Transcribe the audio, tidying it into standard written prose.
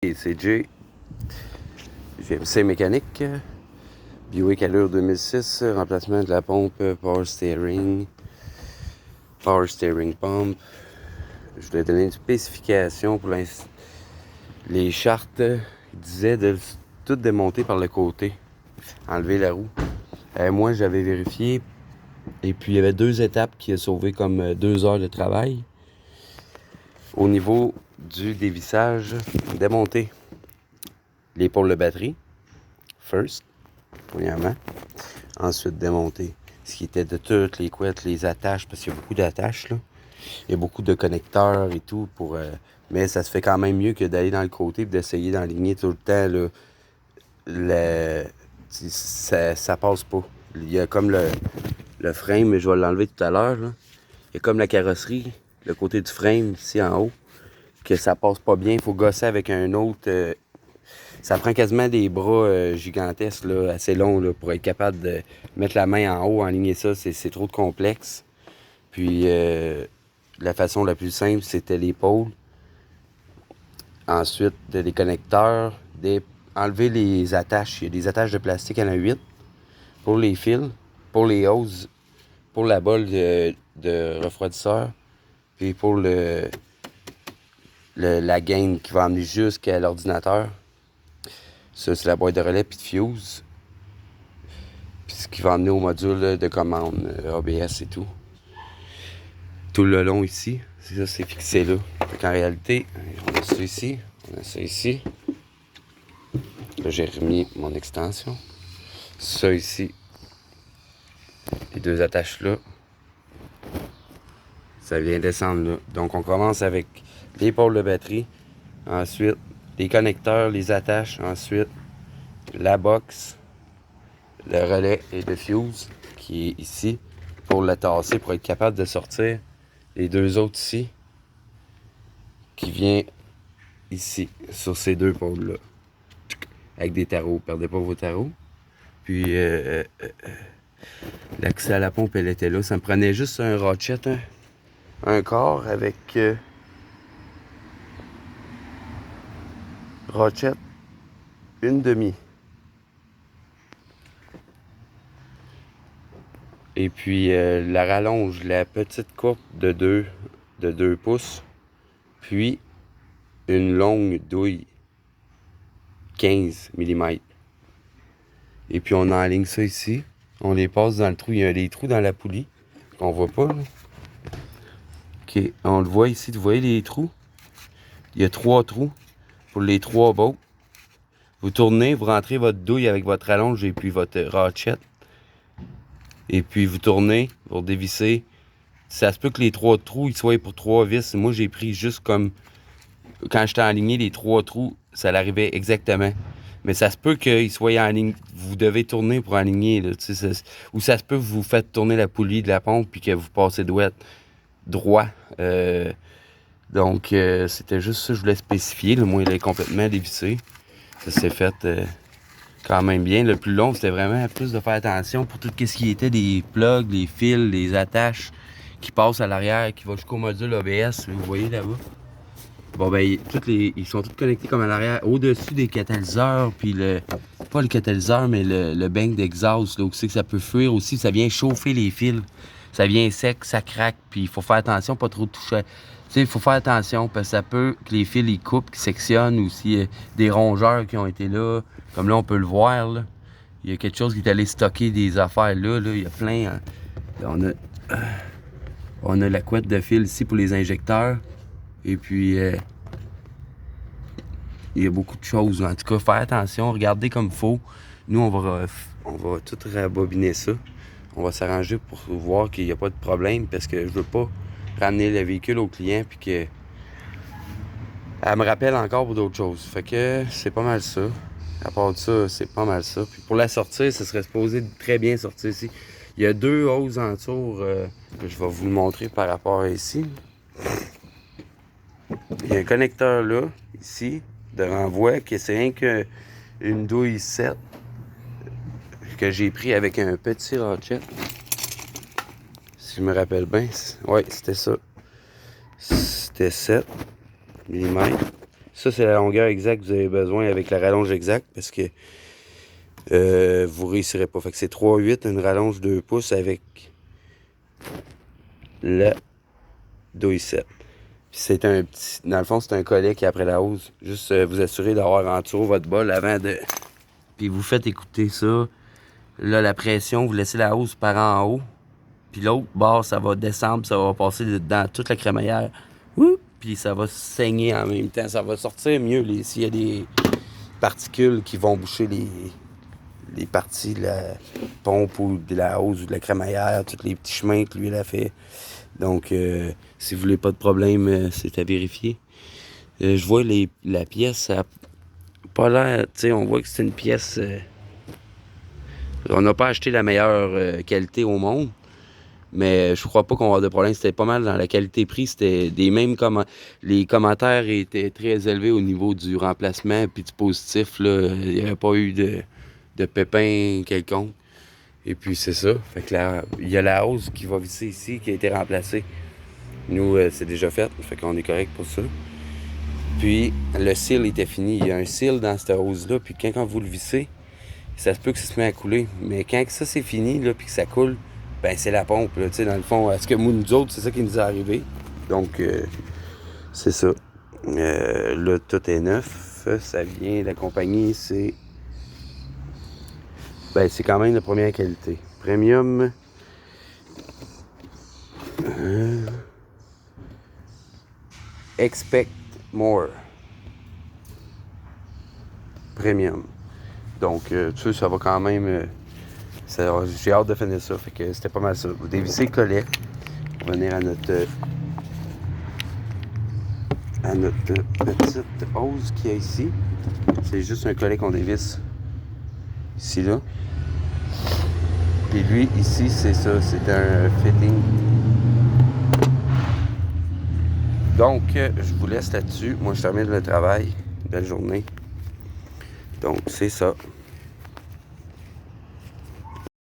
Et c'est Jay, GMC mécanique, Buick Allure 2006, remplacement de la pompe Power Steering Pump. Je voulais donner une spécification pour les chartes. Il disait de tout démonter par le côté, enlever la roue. Moi, j'avais vérifié, et puis il y avait 2 étapes qui a sauvé comme 2 heures de travail. Au niveau du dévissage, démonter l'épaule de batterie, first, premièrement. Ensuite, démonter ce qui était de toutes les couettes, les attaches, parce qu'il y a beaucoup d'attaches, là. Il y a beaucoup de connecteurs et tout, mais ça se fait quand même mieux que d'aller dans le côté et d'essayer d'enligner tout le temps, là. Ça passe pas. Il y a comme le frame, je vais l'enlever tout à l'heure, là. Il y a comme la carrosserie, le côté du frame, ici en haut, que ça passe pas bien. Il faut gosser avec un autre... ça prend quasiment des bras gigantesques, là, assez longs, là, pour être capable de mettre la main en haut, enligner ça. C'est trop de complexe. Puis, la façon la plus simple, c'était l'épaule. Ensuite, des connecteurs, enlever les attaches. Il y a des attaches de plastique, il y en a 8 pour les fils, pour les hoses, pour la bolle de refroidisseur, puis pour la gaine qui va amener jusqu'à l'ordinateur. Ça, c'est la boîte de relais puis de fuse. Puis ce qui va amener au module de commande, ABS et tout. Tout le long ici, c'est ça, c'est fixé là. Donc en réalité, on a ça ici, on a ça ici. Là, j'ai remis mon extension. Ça ici, les 2 attaches là. Ça vient descendre là. Donc on commence avec l'épaule de batterie. Ensuite, les connecteurs, les attaches. Ensuite, la box, le relais et le fuse qui est ici pour le tasser, pour être capable de sortir les 2 autres ici qui vient ici sur ces 2 pôles là avec des tarots. Perdez pas vos tarots. Puis l'accès à la pompe, elle était là. Ça me prenait juste un ratchet, un corps avec ratchet une demi. Et puis la rallonge, la petite courbe de 2 pouces. Puis une longue douille 15 mm. Et puis on enligne ça ici. On les passe dans le trou. Il y a des trous dans la poulie qu'on voit pas, là. OK. On le voit ici. Vous voyez les trous? Il y a 3 trous pour les 3 bottes. Vous tournez, vous rentrez votre douille avec votre rallonge et puis votre ratchet. Et puis vous tournez pour dévisser. Ça se peut que les 3 trous ils soient pour 3 vis. Moi, j'ai pris juste comme... Quand j'étais aligné, les 3 trous, ça l'arrivait exactement. Mais ça se peut qu'ils soient en ligne. Vous devez tourner pour aligner. Là, ou ça se peut que vous faites tourner la poulie de la pompe puis que vous passez droit. Donc, c'était juste ça que je voulais spécifier. Le moi, il est complètement dévissé. Ça s'est fait quand même bien. Le plus long, c'était vraiment plus de faire attention pour tout ce qui était des plugs, les fils, les attaches qui passent à l'arrière, qui vont jusqu'au module ABS. Vous voyez là-bas. Bon, ben, ils sont tous connectés comme à l'arrière, au-dessus des catalyseurs, puis pas le catalyseur, mais le bank d'exhaust, là, où c'est que ça peut fuir aussi, ça vient chauffer les fils. Ça vient sec, ça craque, puis il faut faire attention, pas trop toucher. Tu sais, il faut faire attention, parce que ça peut que les fils, ils coupent, qu'ils sectionnent, ou si des rongeurs qui ont été là, comme là, on peut le voir, là. Il y a quelque chose qui est allé stocker des affaires là, il y a plein. On a la couette de fil ici pour les injecteurs. Et puis, il y a beaucoup de choses. En tout cas, faire attention, regardez comme il faut. Nous, on va tout rabobiner ça. On va s'arranger pour voir qu'il n'y a pas de problème parce que je veux pas ramener le véhicule au client puis que elle me rappelle encore pour d'autres choses. Fait que c'est pas mal ça. À part de ça, c'est pas mal ça. Puis pour la sortir, ça serait supposé très bien sortir ici. Il y a 2 hausses en tour que je vais vous le montrer par rapport à ici. Il y a un connecteur là, ici, de renvoi, qui c'est rien qu'une douille 7 que j'ai pris avec un petit ratchet. Si je me rappelle bien, ouais, c'était ça. C'était 7 mm. Ça, c'est la longueur exacte que vous avez besoin avec la rallonge exacte parce que vous réussirez pas. Fait que c'est 3,8, une rallonge 2 pouces avec le Do-7. C'est un petit. Dans le fond, c'est un collet qui est après la hausse. Juste vous assurer d'avoir en dessous votre bol avant de. Puis vous faites écouter ça. Là, la pression, vous laissez la hausse par en haut. Puis l'autre bord, ça va descendre, ça va passer dans toute la crémaillère. Puis ça va saigner en même temps. Ça va sortir mieux s'il y a des particules qui vont boucher les parties de la pompe ou de la hausse ou de la crémaillère, tous les petits chemins que lui, il a fait. Donc, si vous voulez pas de problème, c'est à vérifier. Je vois la pièce, ça n'a pas l'air, tu sais, on voit que c'est une pièce... on n'a pas acheté la meilleure qualité au monde, mais je crois pas qu'on va avoir de problème. C'était pas mal dans la qualité-prix, c'était des mêmes les commentaires étaient très élevés au niveau du remplacement puis du positif, là. Il n'y avait pas eu de pépins quelconque. Et puis c'est ça. Fait que il y a la hausse qui va visser ici, qui a été remplacée. Nous, c'est déjà fait. Fait qu'on est correct pour ça. Puis le seal était fini. Il y a un seal dans cette hausse-là. Puis quand vous le vissez, ça se peut que ça se met à couler. Mais quand ça c'est fini, là, puis que ça coule, ben c'est la pompe. Là, dans le fond, est-ce que nous autres, c'est ça qui nous est arrivé. Donc, c'est ça. Là, tout est neuf. Ça vient, la compagnie, c'est... Ben, c'est quand même de première qualité. Premium. Expect more. Premium. Donc, tu sais, ça va quand même... j'ai hâte de finir ça. Fait que c'était pas mal ça. Vous dévissez le collet. On va venir à notre petite hose qu'il y a ici. C'est juste un collet qu'on dévisse ici, là. Puis lui, ici, c'est ça. C'est un fitting. Donc, je vous laisse là-dessus. Moi, je termine le travail. Belle journée. Donc, c'est ça.